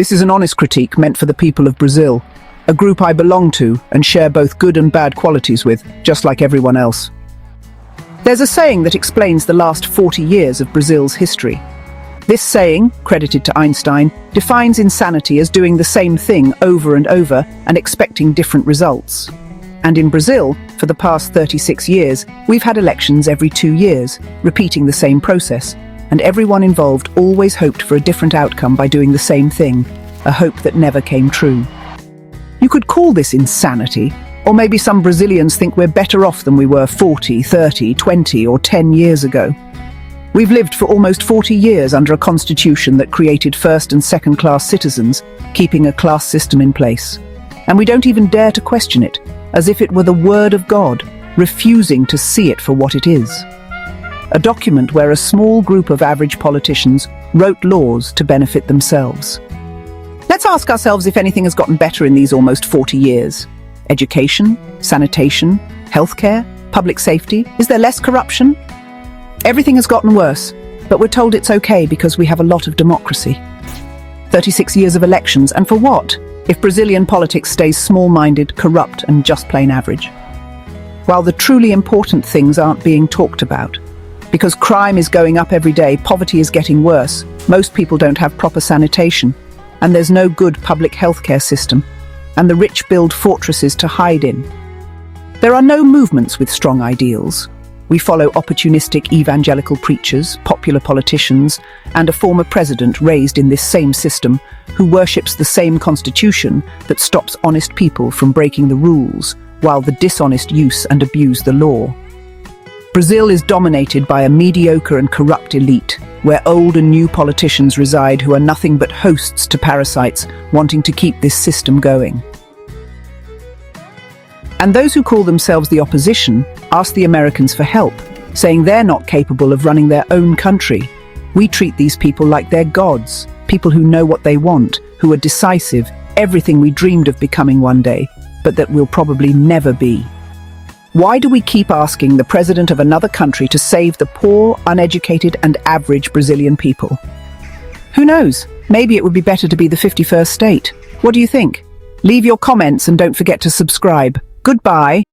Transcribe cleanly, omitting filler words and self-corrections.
This is an honest critique meant for the people of Brazil, a group I belong to and share both good and bad qualities with, just like everyone else. There's a saying that explains the last 40 years of Brazil's history. This saying, credited to Einstein, defines insanity as doing the same thing over and over and expecting different results. And in Brazil, for the past 36 years, we've had elections every 2 years, repeating the same process, and everyone involved always hoped for a different outcome by doing the same thing, a hope that never came true. You could call this insanity, or maybe some Brazilians think we're better off than we were 40, 30, 20 or 10 years ago. We've lived for almost 40 years under a constitution that created first and second-class citizens, keeping a class system in place. And we don't even dare to question it, as if it were the word of God, refusing to see it for what it is. A document where a small group of average politicians wrote laws to benefit themselves. Let's ask ourselves if anything has gotten better in these almost 40 years. Education, sanitation, healthcare, public safety. Is there less corruption? Everything has gotten worse, but we're told it's okay because we have a lot of democracy. 36 years of elections, and for what? If Brazilian politics stays small-minded, corrupt, and just plain average. While the truly important things aren't being talked about. Because crime is going up every day, poverty is getting worse, most people don't have proper sanitation, and there's no good public healthcare system, and the rich build fortresses to hide in. There are no movements with strong ideals. We follow opportunistic evangelical preachers, popular politicians, and a former president raised in this same system who worships the same constitution that stops honest people from breaking the rules, while the dishonest use and abuse the law. Brazil is dominated by a mediocre and corrupt elite, where old and new politicians reside who are nothing but hosts to parasites wanting to keep this system going. And those who call themselves the opposition ask the Americans for help, saying they're not capable of running their own country. We treat these people like they're gods, people who know what they want, who are decisive, everything we dreamed of becoming one day, but that we'll probably never be. Why do we keep asking the president of another country to save the poor, uneducated, and average Brazilian people? Who knows? Maybe it would be better to be the 51st state. What do you think? Leave your comments and don't forget to subscribe. Goodbye.